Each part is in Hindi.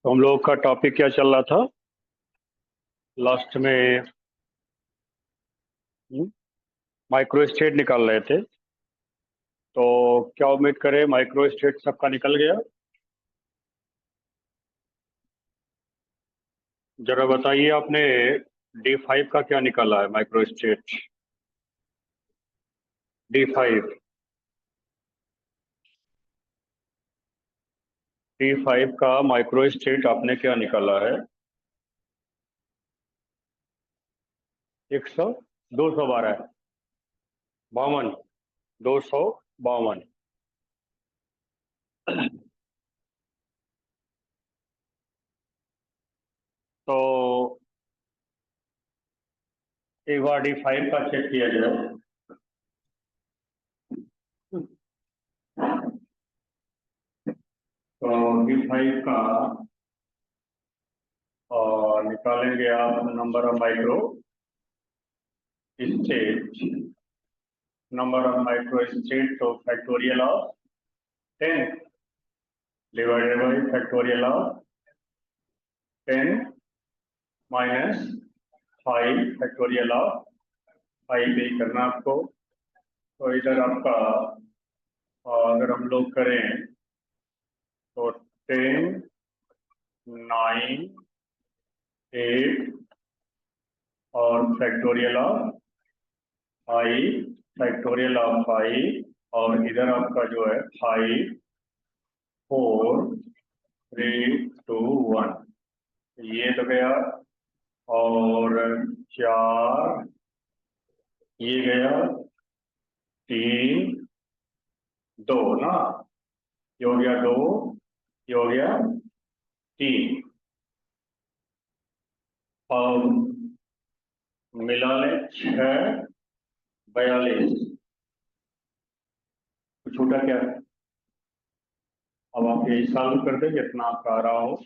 तो हम लोग का टॉपिक क्या चल रहा था लास्ट में? माइक्रो स्टेट निकाल रहे थे। तो क्या उम्मीद करें माइक्रो स्टेट सबका निकल गया? जरा बताइए आपने D5 का क्या निकाला है माइक्रो स्टेट? D5 D5 का माइक्रो स्टेट आपने क्या निकाला है? 100, 212, 52, 252। तो एक बार D5 का चेक किया जाए। तो D5 का निकालेंगे आप number of micro state. Number of micro state तो factorial of 10 divided by factorial of 10 minus 5 factorial of 5 पे ही करना आपको। तो इधर आपका अगर हम लोग करें तो 10, 9, 8 और फैक्टोरियल ऑफ 5, फैक्टोरियल ऑफ 5, और इधर आपका जो है 5, 4, 3, 2, 1, ये तो गया। और 4 ये गया, 3, 2 ना, ये हो गया 2, ये हो गया 3। अब मिला ले 6, 42, तो छूटा क्या? अब आप यही सॉल्व कर दे जितना आपका आ रहा हो।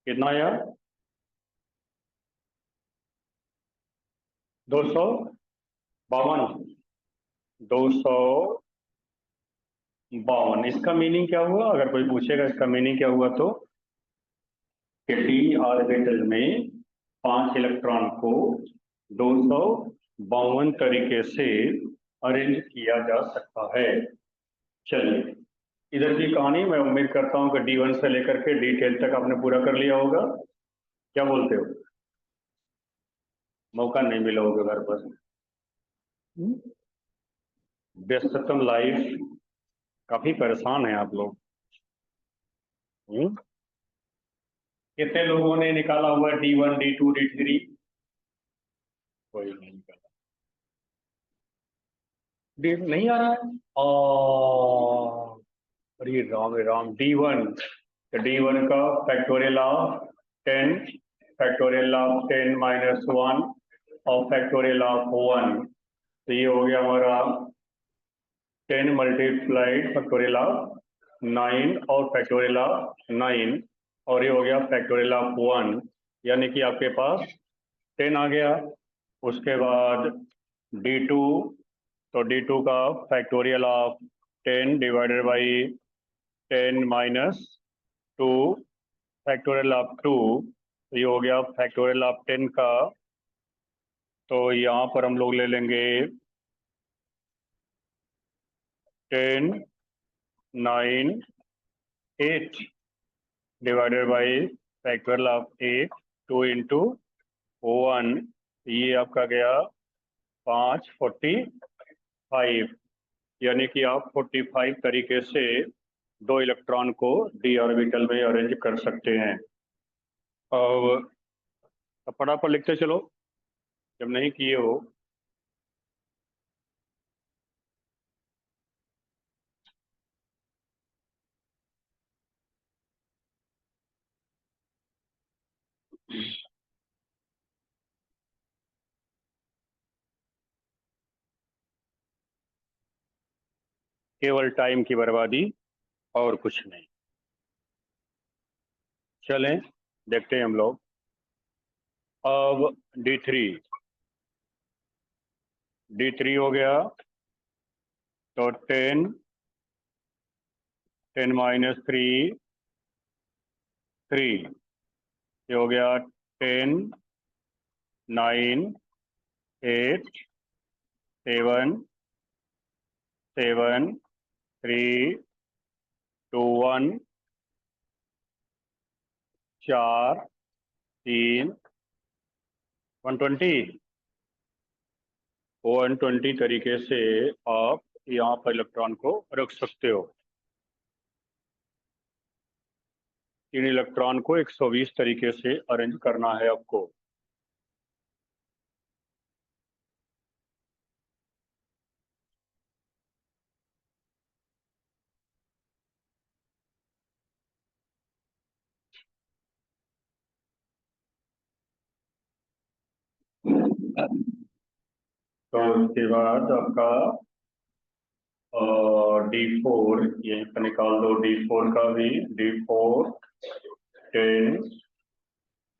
कितना यार? 252, 252। इसका मीनिंग क्या हुआ? अगर कोई पूछेगा इसका मीनिंग क्या हुआ तो कि डी ऑर्बिटल में 5 इलेक्ट्रॉन को 252 तरीके से अरेंज किया जा सकता है। चलिए, इधर की कहानी मैं उम्मीद करता हूं कि D1 से लेकर के D10 तक आपने पूरा कर लिया होगा। क्या बोलते हो? मौका नहीं मिला होगा घर पर। व्यस्ततम लाइफ, काफी परेशान है आप लोग। हम्म? कितने लोगों ने निकाला हुआ D1, D2, D3? कोई नहीं निकाला। नहीं आ रहा है। अरे राम रे राम। D1, तो D1 का factorial of 10, factorial of 10 minus 1 और फैक्टोरियल ऑफ 1। तो ये हो गया हमारा 10 मल्टीप्लाइड फैक्टोरियल ऑफ 9 और फैक्टोरियल ऑफ 9, और ये हो गया फैक्टोरियल ऑफ 1, यानी कि आपके पास 10 आ गया। उसके बाद D2, तो D2 का factorial of 10 divided by 10 minus 2 factorial of 2, ये हो गया फैक्टोरियल ऑफ 10 का। तो यहाँ पर हम लोग ले लेंगे 10, 9, 8 divided by factorial of 8, 2 into 1, ये आपका गया 545, यानी कि आप 45 तरीके से 2 इलेक्ट्रॉन को डी ऑर्बिटल में अरेंज कर सकते हैं। अब फटाफट लिखते चलो जब नहीं किए हो। केवल टाइम की बर्बादी और कुछ नहीं। चलें देखते हैं हम लोग। अब D3 हो गया तो 10 माइनस 3 3, ये हो गया 10 9 8 7 7 3 2 1 4 3 120 120 तरीके से आप यहाँ पर इलेक्ट्रॉन को रख सकते हो। इन इलेक्ट्रॉन को 120 तरीके से अरेंज करना है आपको। तो उसके बाद आपका D4 यहीं पर निकाल दो। D4 का भी D4 10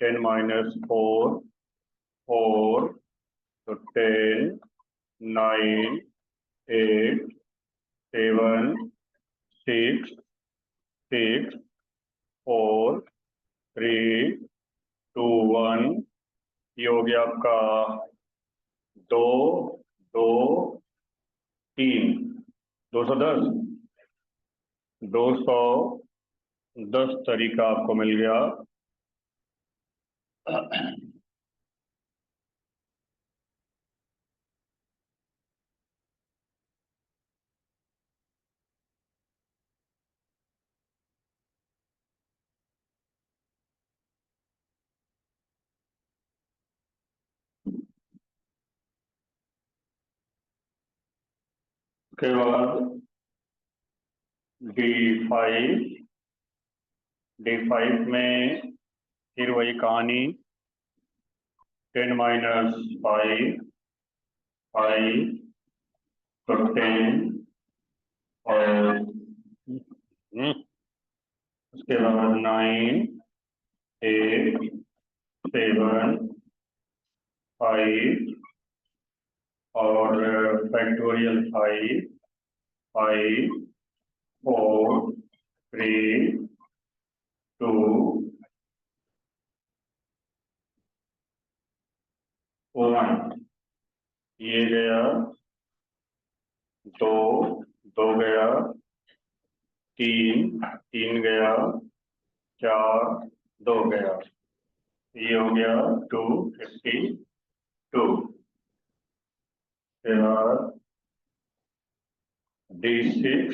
10 माइनस 4 4, तो 10 9 8 7 6 6 4 3 2 1, ये हो गया आपका 2 2 3 210 210 तरीका आपको मिल गया। उसके बाद D5 D5 में फिर वही कहानी 10 माइनस 5 5, तो 10 और उसके बाद 9 8 7 5 और फैक्टोरियल 5 5 4 3 2 1, ये गया 2 2 गया 3 3 गया 4 2 गया, ये हो गया 252। फिर D6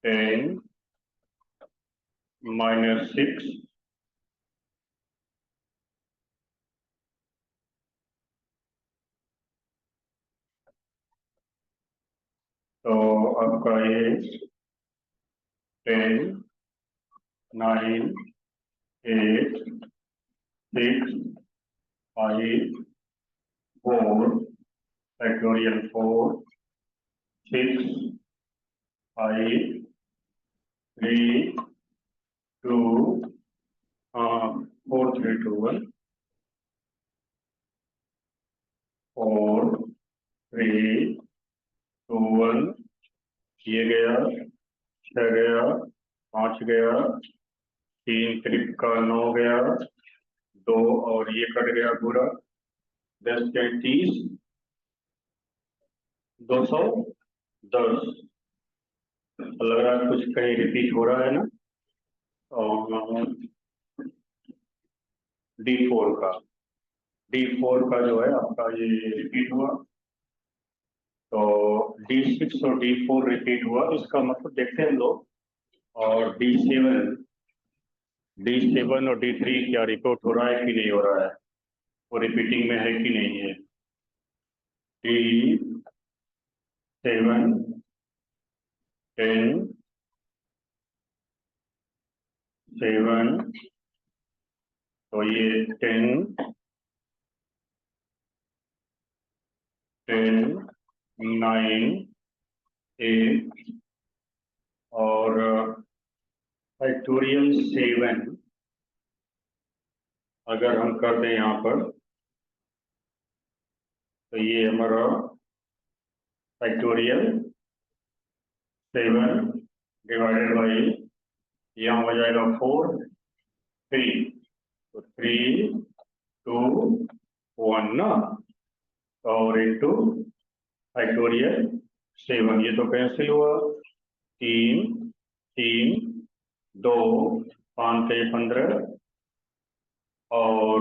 10 माइनस 6, तो आपका ये 10 9 8 6 5 4 फैक्टोरियल 4 6 5 3 2 4 3 2 1 4 3 2 1, ये गया 6 गया 5 गया 3 त्रिक का 9 गया 2 और ये कट गया पूरा 10 के 30 210। लग रहा है कुछ कहीं रिपीट हो रहा है ना। और D4 का D4 का जो है आपका ये रिपीट हुआ, तो D6 और D4 रिपीट हुआ, इसका मतलब देखते हैं हम लोग। और D7 और D3 क्या रिपोर्ट हो रहा है कि नहीं हो रहा है, वो रिपीटिंग में है कि नहीं है। D7, 10, 7, तो ये 10, 10, 9, 8 और फैक्टोरियल 7 अगर हम कर दें यहाँ पर, तो ये हमारा फैक्टोरियल 7 डिवाइडेड बाई, यहाँ हो जाएगा 4, 3, तो 3, 2, 1 ना, और इंटू फैक्टोरियल 7, ये तो कैंसिल हुआ। 3, 3, 2, 5 से 15 और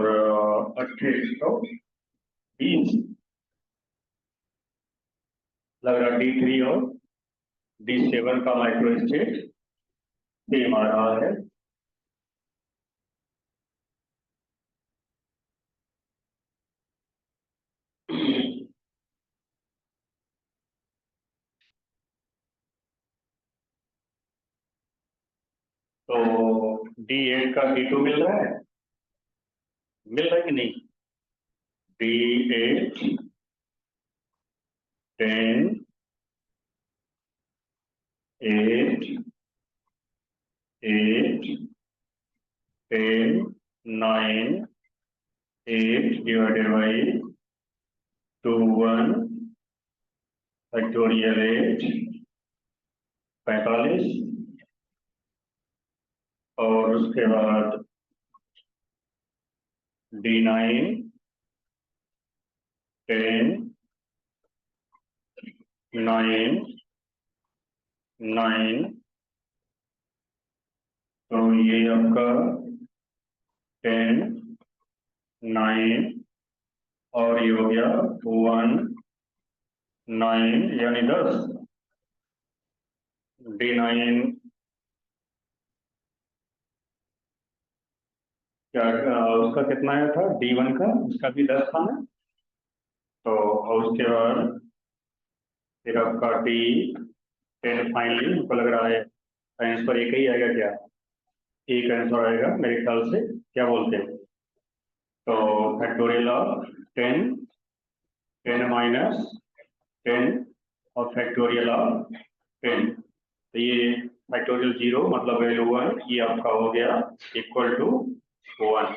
2820 लग रहा। D3 और D7 का माइक्रो स्टेट सेम आ रहा है। तो D8 का D2 मिल रहा है, मिल रहा है कि नहीं। D8, 10, 8, 8, 10, 9, 8 डिवाइडेड बाई 2, 1 फैक्टोरियल 8, 45 और उसके बाद D9, 10, 9, 9, तो ये आपका 10, 9 और ये हो गया 1, 9 यानी 10। D9 क्या उसका कितना आया था, D1 का, उसका भी 10 था ना। तो और उसके बाद फिर आपका D10 फाइनली हमको लग रहा है आंसर एक ही आएगा क्या, एक आंसर आएगा मेरे ख्याल से, क्या बोलते हैं। तो फैक्टोरियल ऑफ 10, 10 माइनस 10 और फैक्टोरियल ऑफ 10, तो ये फैक्टोरियल 0 मतलब वैल्यू 1, ये आपका हो गया इक्वल टू 1।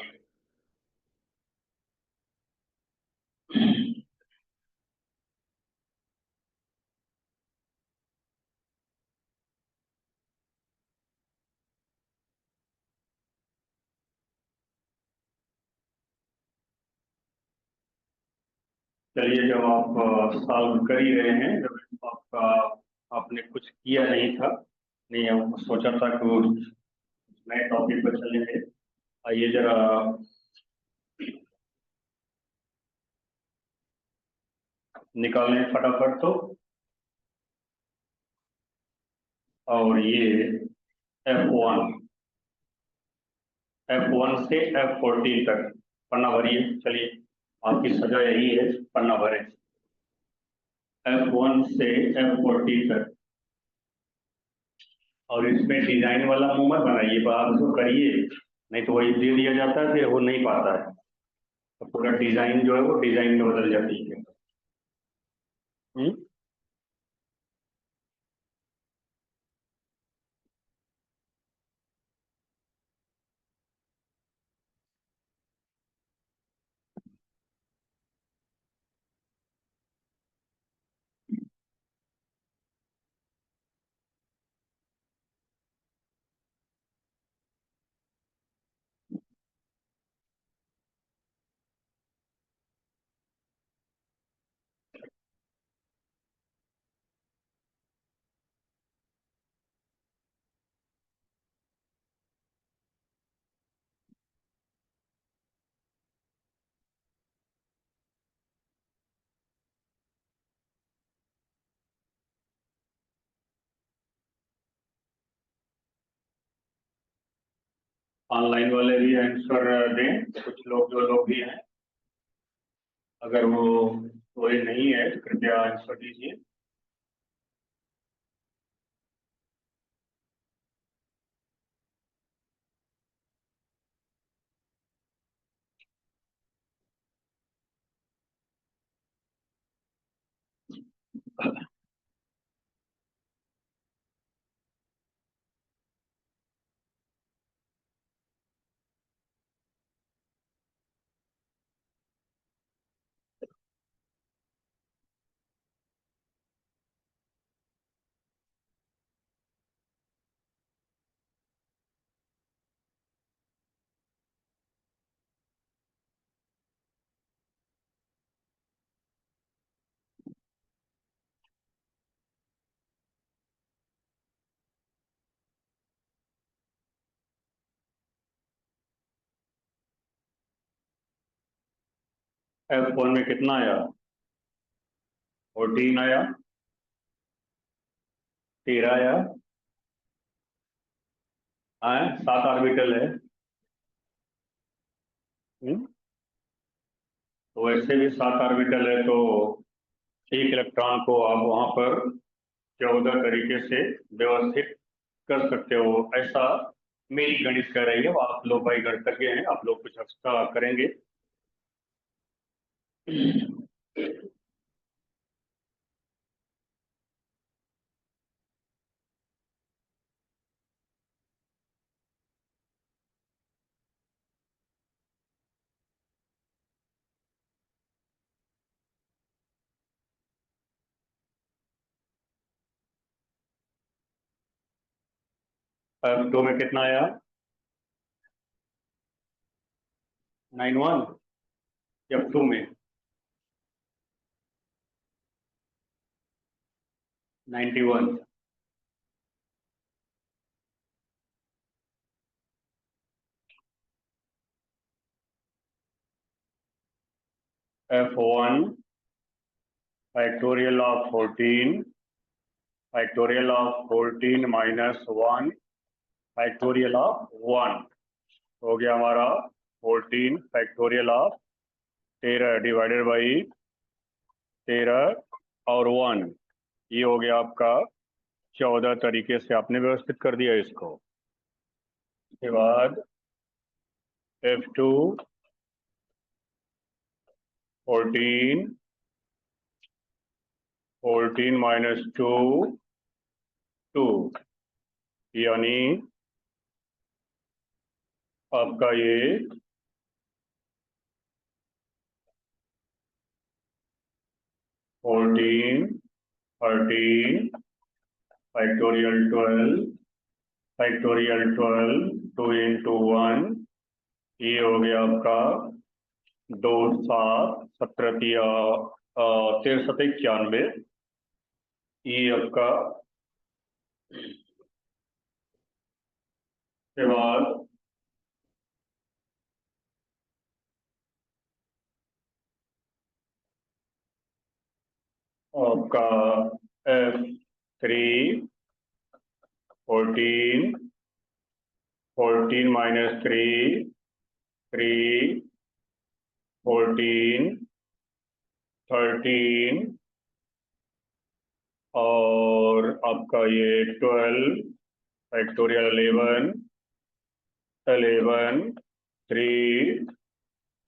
चलिए, जब आप सॉल्व कर ही रहे हैं, जब आपका आपने कुछ किया नहीं था, नहीं हम सोचा था कि वो नए टॉपिक पर चलेंगे, आइए जरा निकालें फटाफट तो। और ये F1, F1 से F14 तक पन्ना भरिए। चलिए, आपकी सजा यही है, पन्ना भरें F1 से F14 तक। और इसमें डिजाइन वाला मुंह मत बनाइए, आप उसको करिए, नहीं तो वही दे दिया जाता है, फिर हो नहीं पाता है, तो पूरा डिजाइन जो है वो डिजाइन में बदल जाती है। हम्म? ऑनलाइन वाले भी आंसर दें, कुछ लोग जो लोग भी हैं, अगर वो कोई नहीं है तो कृपया आंसर दीजिए। F1 में कितना आया? 14 आया, 13 आया, 7 ऑर्बिटल है। तो वैसे भी 7 ऑर्बिटल है, तो एक इलेक्ट्रॉन को आप वहां पर 14 तरीके से व्यवस्थित कर सकते हो, ऐसा मेरी गणित कह रही है। आप लोग भाई गणितज्ञ हैं, आप लोग कुछ एक्स्ट्रा करेंगे। F2 में कितना आया? 91। F2 में 91। F1 factorial of 14, factorial of 14 minus 1 factorial of 1 हो गया हमारा 14 फैक्टोरियल ऑफ 13 डिवाइडेड बाई 13 और 1, ये हो गया आपका 14 तरीके से आपने व्यवस्थित कर दिया इसको। उसके बाद F2 14, 14 माइनस 2 2, यानी आपका ये 14 13 फैक्टोरियल 12 फैक्टोरियल 12 2 इंटू 1, ये हो गया आपका 2 7 17 13 7 91, ये आपका के बाद आपका F3 14 14 माइनस 3 3 14 13 और आपका ये 12 फैक्टोरियल 11 11 3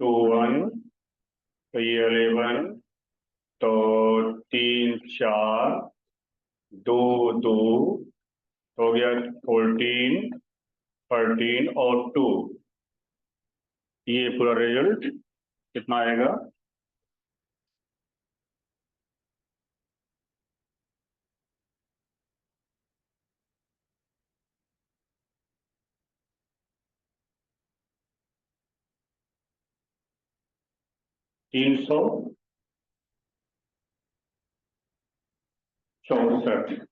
2 1, तो ये 11, तो 3 4 2 2 हो गया 14 13 और 2, ये पूरा रिजल्ट कितना आएगा? 364।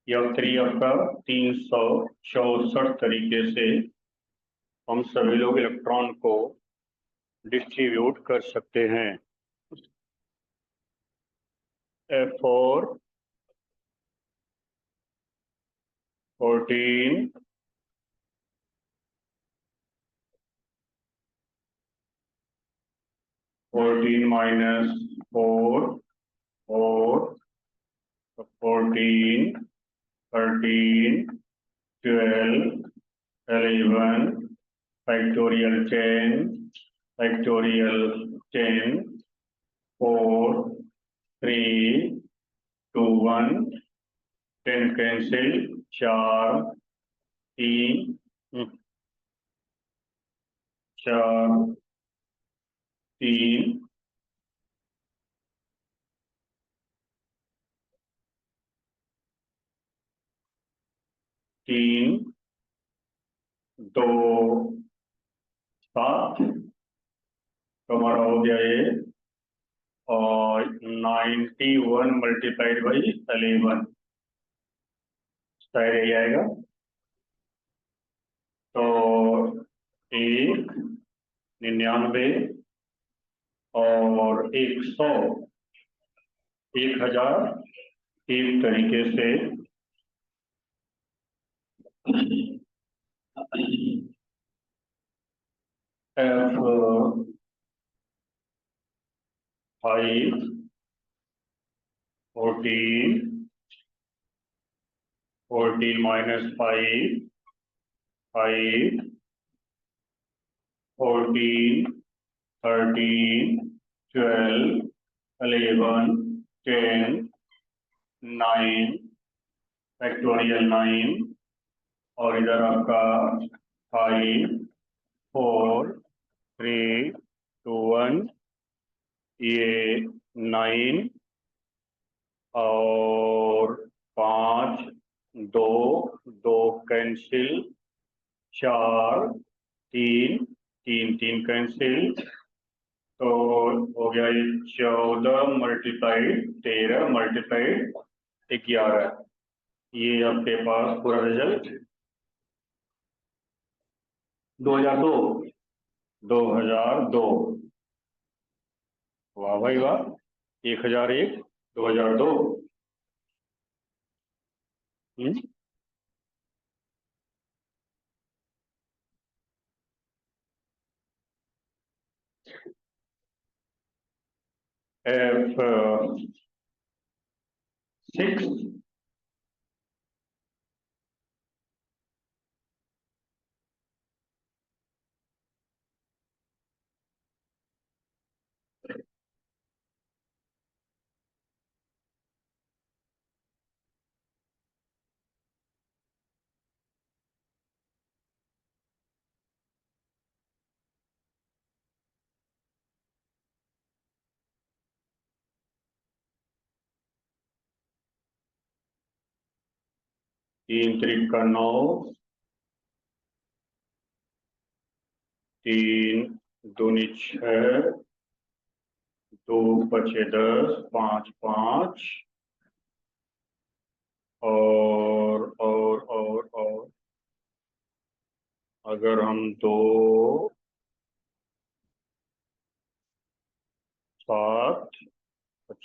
यह 3 आपका 364 तरीके से हम सभी लोग इलेक्ट्रॉन को डिस्ट्रीब्यूट कर सकते हैं। F4 14 14 minus 4, 4, 14, 13, 12, 11, factorial 10, factorial 10, 4, 3, 2, 1, 10 cancel, 4, 3, 4, 3, 3, 2, 7, तो हमारा हो गया ये, और 91 मल्टीप्लाइड बाई 11 शायद यही आएगा। तो 1, 99 और 100, 1000 एक तरीके से F5 14 minus 5 5 14 13 12 11 10 9 फैक्टोरियल 9 और इधर आपका 5 4 3 2 1 ये 9 और 5 2 2 कैंसिल 4 3 3 3 कैंसिल तो हो गया ये 14 मल्टीप्लाइड 13 मल्टीप्लाइड 11 ये आपके पास पूरा रिजल्ट 2002 2002 वाह भाई वाह 1001 2002 F6 3 3 का 9 3 दूनी 6 2 बचे 10 5 5 और अगर हम 2 7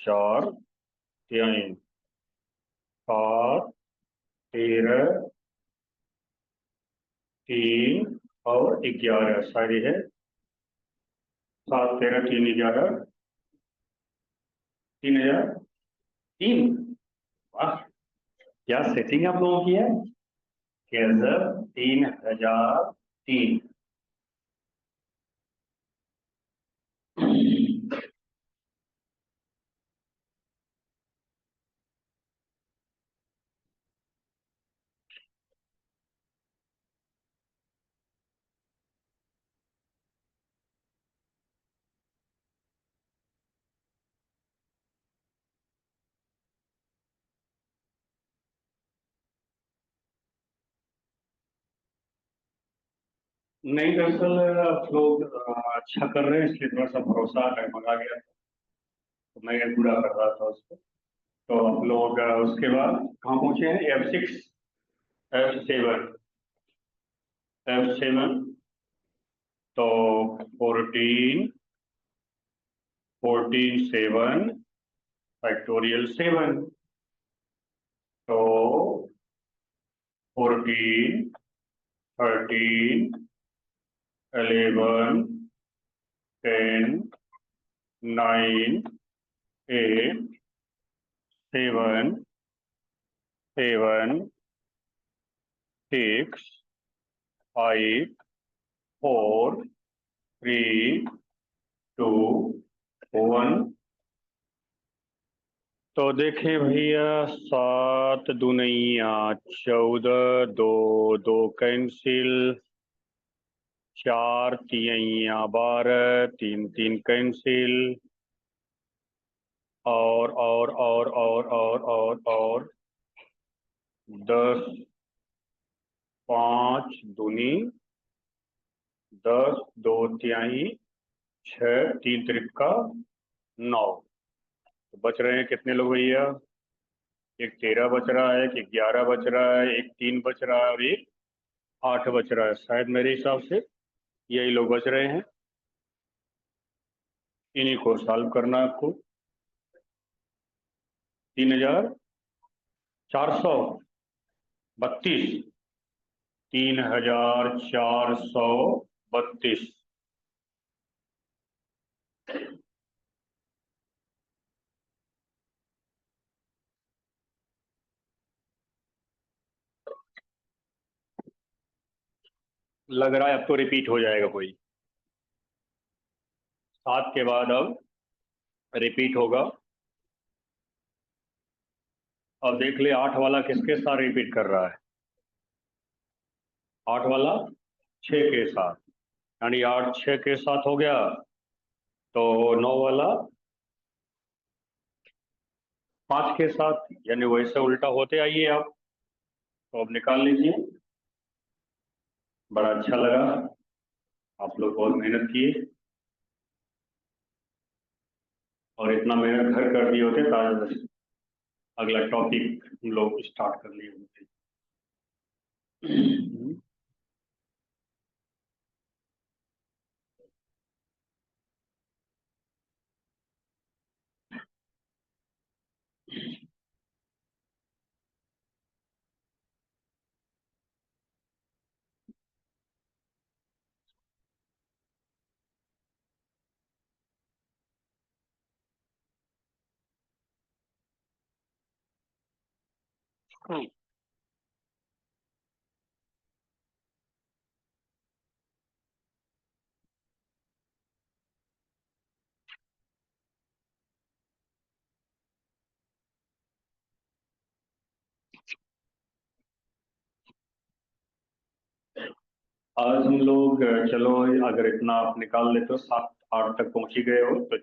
4 3 7 13 3 और 11 सारी है 7 13 3 11 3000 3 वाह क्या सेटिंग आप लोगों की है कैसर 3003 नहीं दरअसल आप लोग अच्छा कर रहे हैं इसलिए थोड़ा सा भरोसा डगमगा गया तो मैं पूरा कर रहा था उसको तो आप लोग उसके बाद कहाँ पहुंचे हैं F6 F7 F7 तो 14 14 7 फैक्टोरियल 7 तो 14 13 11 10 9, 8, 7, 7, 6, 5, 4, 3, 2, 1। तो देखें भैया, 7 दूनिया 14, 2 2 कैंसिल, 4 तिया 12, 3 3 कैंसिल, और 10, 5 दूनी 10, 2 तिहाई 6, 3 त्रिका 9। तो बच रहे हैं कितने लोग भैया? एक 13 बच रहा है, एक 11 बच रहा है, एक 3 बच रहा है और एक 8 बच रहा है। शायद मेरे हिसाब से यही लोग बच रहे हैं। इन्हीं को सॉल्व करना है आपको। 3432, 3432। लग रहा है अब तो रिपीट हो जाएगा कोई। 7 के बाद अब रिपीट होगा। अब देख ले 8 वाला किसके साथ रिपीट कर रहा है? 8 वाला 6 के साथ, यानी 8 6 के साथ हो गया। तो 9 वाला 5 के साथ, यानी वैसे उल्टा होते आइए आप। तो अब निकाल लीजिए। बड़ा अच्छा लगा, आप लोग बहुत मेहनत किए और इतना मेहनत घर कर दिए होते ताकि अगला टॉपिक हम लोग स्टार्ट कर लिए होते। आज हम लोग चलो, अगर इतना आप निकाल लेते हो, 7 8 तक पहुंच ही गए हो, तो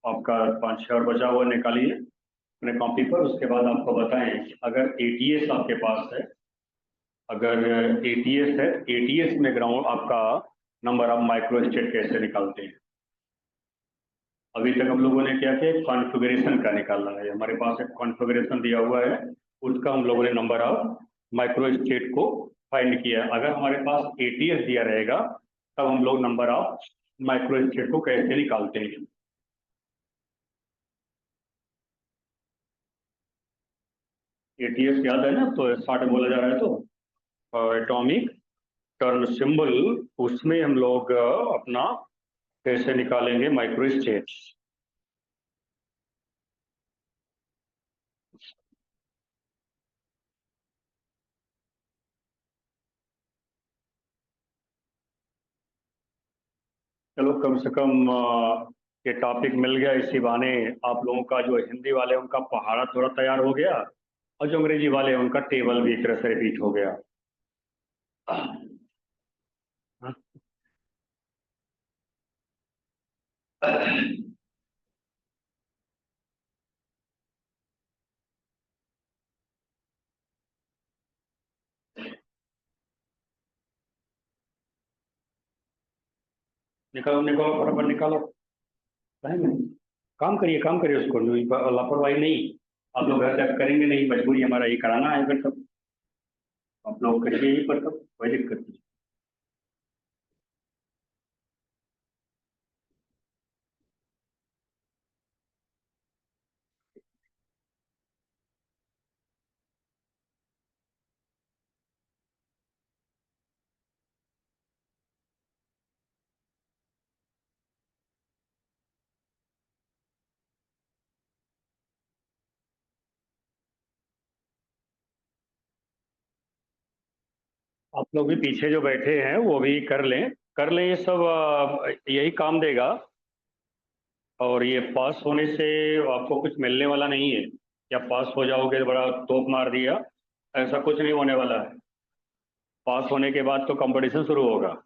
आपका 5 6 और बचा हुआ निकालिए अपने कॉपी पर। उसके बाद आपको बताएं कि अगर एटीएस आपके पास है, अगर एटीएस है, एटीएस में ग्राउंड आपका नंबर ऑफ माइक्रो स्टेट कैसे निकालते हैं? अभी तक हम लोगों ने क्या किया, कॉन्फ़िगरेशन का निकाला है। हमारे पास एक कॉन्फ़िगरेशन दिया हुआ है, उसका हम लोगों ने नंबर ऑफ माइक्रो स्टेट को फाइंड किया। अगर हमारे पास एटीएस दिया रहेगा तब हम लोग नंबर ऑफ माइक्रो स्टेट को कैसे निकालते हैं? एटीएस याद है ना? तो 60 बोला जा रहा है, तो एटॉमिक टर्न सिंबल, उसमें हम लोग अपना कैसे निकालेंगे माइक्रो स्टेट्स। चलो, कम से कम ये टॉपिक मिल गया। इसी बहाने आप लोगों का जो हिंदी वाले हैं, उनका पहाड़ा थोड़ा तैयार हो गया, और जो अंग्रेजी वाले हैं उनका टेबल भी एक तरह से रिपीट हो गया। निकालो निकालो, फटाफट निकालो। टाइम है। काम करिए उसको, लापरवाही नहीं। आप लोग घर तक करेंगे नहीं, मजबूरी हमारा ये कराना है फिर सब। आप लोग करिए ही पर सब, कोई दिक्कत नहीं। आप लोग भी पीछे जो बैठे हैं वो भी कर लें ये सब, यही काम देगा। और ये पास होने से आपको कुछ मिलने वाला नहीं है, या पास हो जाओगे तो बड़ा तोप मार दिया, ऐसा कुछ नहीं होने वाला है। पास होने के बाद तो कंपटीशन शुरू होगा।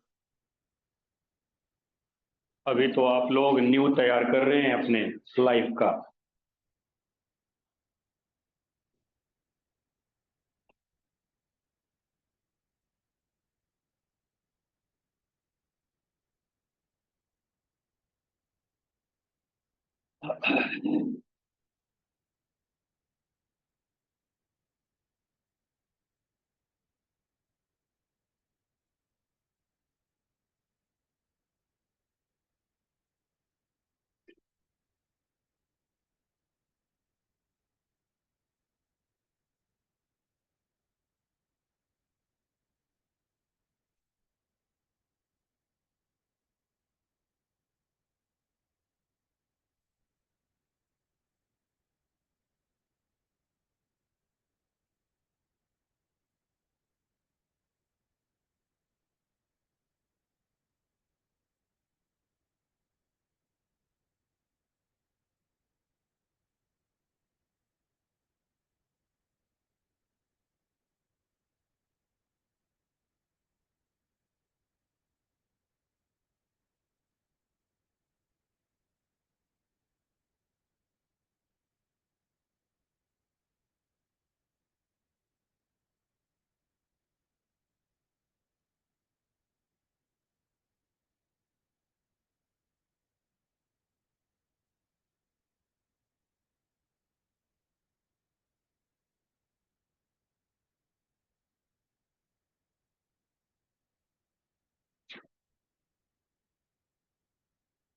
अभी तो आप लोग न्यू तैयार कर रहे हैं अपने लाइफ का।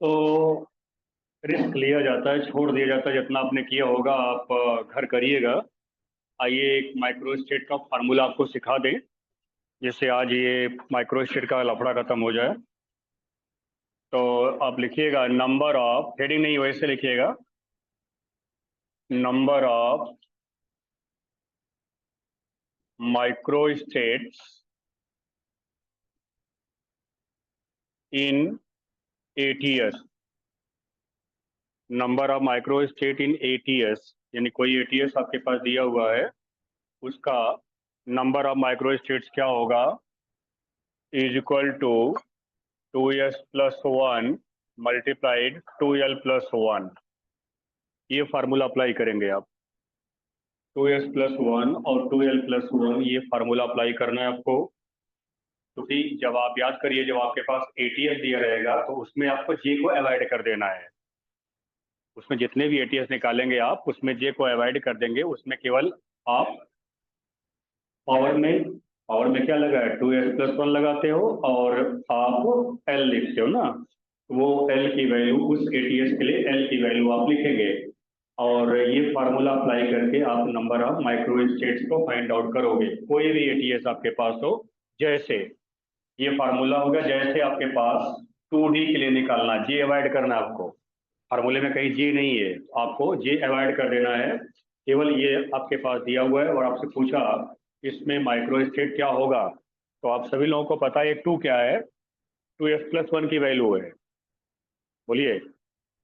तो रिस्क लिया जाता है, छोड़ दिया जाता है, जितना आपने किया होगा आप घर करिएगा। आइए एक माइक्रो स्टेट का फार्मूला आपको सिखा दें, जिससे आज ये माइक्रो स्टेट का लफड़ा खत्म हो जाए। तो आप लिखिएगा नंबर ऑफ, हेडिंग नहीं वैसे लिखिएगा, number of micro states in ATS. Number of micro state in ATS, यानी कोई एटीएस आपके पास दिया हुआ है, उसका नंबर ऑफ माइक्रो स्टेट्स क्या होगा, is equal to 2s plus one multiplied 2l plus one. ये फार्मूला अप्लाई करेंगे आप। 2s प्लस वन और 2l प्लस वन, ये फार्मूला अप्लाई करना है आपको। क्योंकि जब आप याद करिए, जब आपके पास एटीएस दिया रहेगा तो उसमें आपको जे को अवॉइड कर देना है। उसमें जितने भी एटीएस निकालेंगे आप, उसमें जे को अवॉइड कर देंगे। उसमें केवल आप पावर में क्या लगा है, 2s प्लस वन लगाते हो, और आप एल लिखते हो ना, वो एल की वैल्यू, उस एटीएस के लिए एल की वैल्यू आप लिखेंगे। और ये फार्मूला अप्लाई करके आप नंबर ऑफ माइक्रो स्टेट्स को फाइंड आउट करोगे, कोई भी एटीएस आपके पास हो। जैसे ये फार्मूला होगा, जैसे आपके पास 2D के लिए निकालना, जे अवॉइड करना है आपको। फार्मूले में कहीं जे नहीं है, आपको जे अवॉइड कर देना है। केवल ये आपके पास दिया हुआ है और आपसे पूछा इसमें माइक्रो स्टेट क्या होगा, तो आप सभी लोगों को पता है टू क्या है, 2s प्लस वन की वैल्यू है। बोलिए,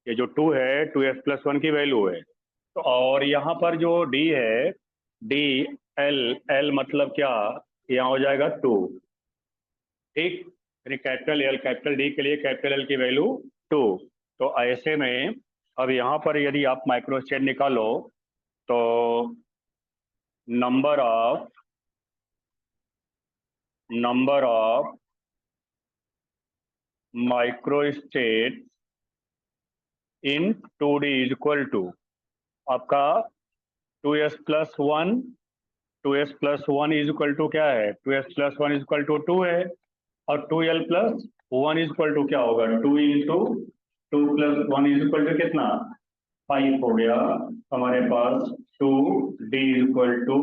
ये जो टू है 2s प्लस वन की वैल्यू है। तो और यहाँ पर जो डी है, डी, एल, एल मतलब क्या, यहाँ हो जाएगा टू। ठीक, यानी कैपिटल एल कैपिटल डी के लिए कैपिटल एल की वैल्यू टू। तो ऐसे में अब यहाँ पर यदि आप माइक्रो स्टेट निकालो, तो number of micro state in 2D is equal to आपका 2s plus one. 2s plus one is equal to क्या है, 2s plus one is equal to two है। और 2l plus one is equal to क्या होगा, two into two plus one is equal to कितना, 5 हो गया हमारे पास। 2D इज इक्वल टू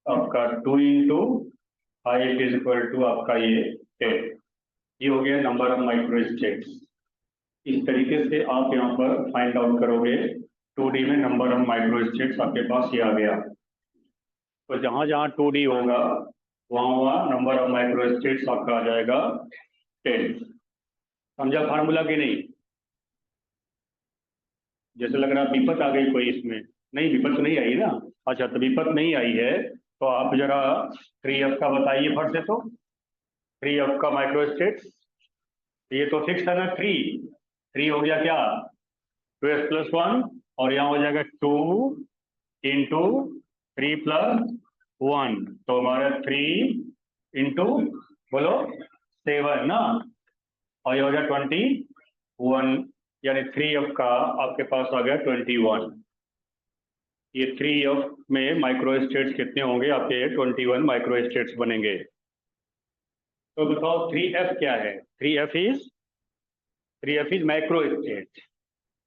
आपका two into five is equal to आपका ये 10। ये हो गया नंबर ऑफ माइक्रो स्टेट्स। इस तरीके से आप यहाँ पर फाइंड आउट करोगे। 2D में नंबर ऑफ माइक्रो स्टेट्स आपके पास ये आ गया। तो जहाँ जहाँ 2D होगा वहाँ नंबर ऑफ माइक्रो स्टेट्स आपका आ जाएगा 10। समझा फार्मूला कि नहीं? जैसे लग रहा विपत आ गई कोई इसमें। नहीं, विपत तो नहीं आई ना। अच्छा, तो विपत नहीं आई है तो आप जरा 3f का बताइए फट से। तो 3f का माइक्रो स्टेट्स, ये तो फिक्स है ना। 3 हो गया क्या? 2s+1, और यहाँ हो जाएगा 2 इंटू 3+1, तो हमारा 3 इंटू बोलो 7 ना, और ये हो गया 21, यानी 3f का आपके पास आ गया 21। ये 3f में माइक्रो स्टेट्स कितने होंगे आपके? 21 माइक्रो स्टेट्स बनेंगे। तो बताओ 3f क्या है? 3f is micro state.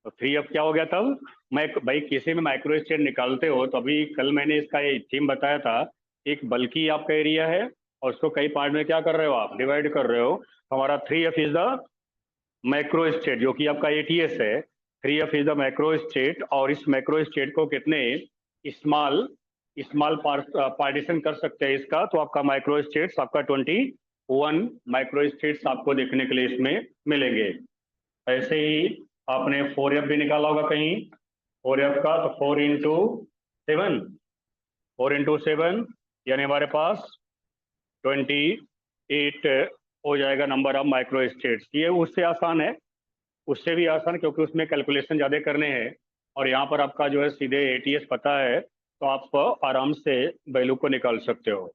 तो 3f क्या हो गया तब? मैं भाई किसी में माइक्रो स्टेट निकालते हो तो अभी कल मैंने इसका ये थीम बताया था। एक बल्कि आपका एरिया है और उसको कई पार्ट में क्या कर रहे हो आप? डिवाइड कर रहे हो। तो हमारा 3f is the macro state, जो कि आपका एटीएस है। 3f is the macro state, और इस मैक्रो स्टेट को कितने स्मॉल स्मॉल पार्टीशन कर सकते हैं इसका, तो आपका माइक्रो स्टेट्स आपका 21 माइक्रो स्टेट्स आपको देखने के लिए इसमें मिलेंगे। ऐसे ही आपने 4f भी निकाला होगा कहीं। 4f का तो 4 इंटू 7, 4 इंटू 7 यानी हमारे पास 28 हो जाएगा नंबर ऑफ माइक्रो स्टेट्स। ये उससे आसान है, उससे भी आसान, क्योंकि उसमें कैलकुलेशन ज़्यादा करने हैं। और यहाँ पर आपका जो है सीधे एटीएस पता है, तो आप आराम से वैल्यू को निकाल सकते हो।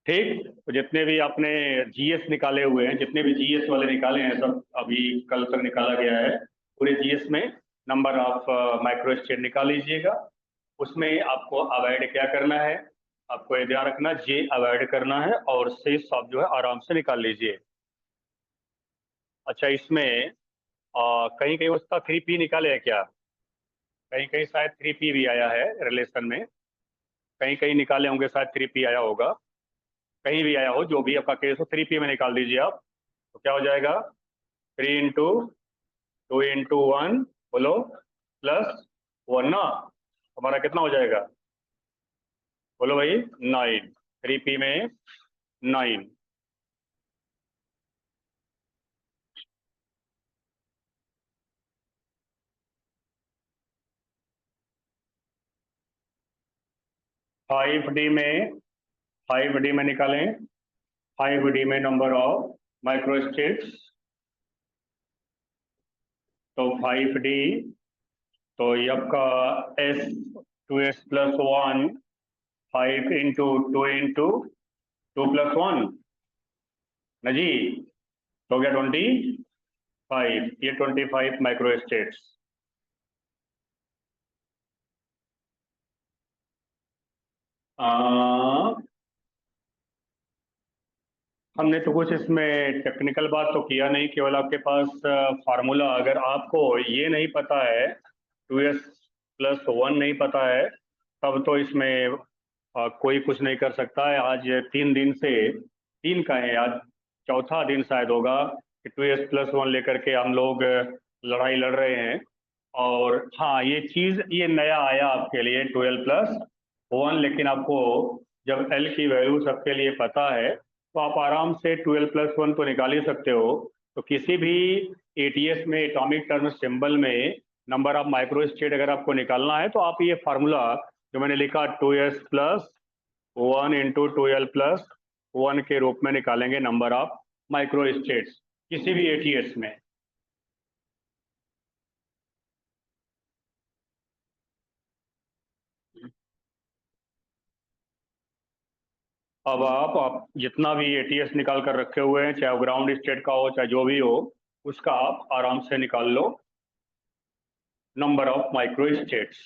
ठीक, तो जितने भी आपने जीएस निकाले हुए हैं, जितने भी जीएस वाले निकाले हैं, सब अभी कल तक निकाला गया है। पूरे जीएस में नंबर ऑफ माइक्रो स्टेट निकाल लीजिएगा। उसमें आपको अवॉइड क्या करना है? आपको ये ध्यान रखना, जे अवॉइड करना है, और शेष आप जो है आराम से निकाल लीजिए। अच्छा, इसमें कहीं कहीं उसका 3p निकाले है क्या? कहीं कहीं शायद 3p भी आया है रिलेशन में। कहीं कहीं निकाले होंगे, शायद 3p आया होगा। कहीं भी आया हो, जो भी आपका केस हो, 3p में निकाल दीजिए आप। तो क्या हो जाएगा? 3 इंटू 2 इंटू 1 बोलो +1 ना, हमारा कितना हो जाएगा? बोलो भाई, 9। 3p में 9। 5d में निकालें। 5d में नंबर ऑफ माइक्रो स्टेट्स, तो 5d, तो ये आपका s 2s+1, 5 इंटू 2 इंटू 2+1 ना जी, तो हो गया 25। ये 25 माइक्रो स्टेट्स। हमने तो कुछ इसमें टेक्निकल बात तो किया नहीं, केवल आपके पास फार्मूला, अगर आपको ये नहीं पता है, 2s+1 नहीं पता है, तब तो इसमें कोई कुछ नहीं कर सकता है। आज 3 दिन से, 3 का है आज, चौथा दिन शायद होगा कि 2s+1 लेकर के हम लोग लड़ाई लड़ रहे हैं। और हाँ, ये चीज़ ये नया आया आपके लिए 12+1, लेकिन आपको जब एल की वैल्यू सबके लिए पता है, तो आप आराम से 12+1 तो निकाल ही सकते हो। तो किसी भी एटीएस में, एटॉमिक टर्म सिंबल में, नंबर ऑफ माइक्रो स्टेट अगर आपको निकालना है, तो आप ये फार्मूला जो मैंने लिखा 2s+1 इंटू 2l+1 के रूप में निकालेंगे नंबर ऑफ माइक्रो स्टेट्स किसी भी एटीएस में। अब आप जितना भी एटीएस निकाल कर रखे हुए हैं, चाहे वो ग्राउंड स्टेट का हो चाहे जो भी हो, उसका आप आराम से निकाल लो नंबर ऑफ माइक्रो स्टेट्स।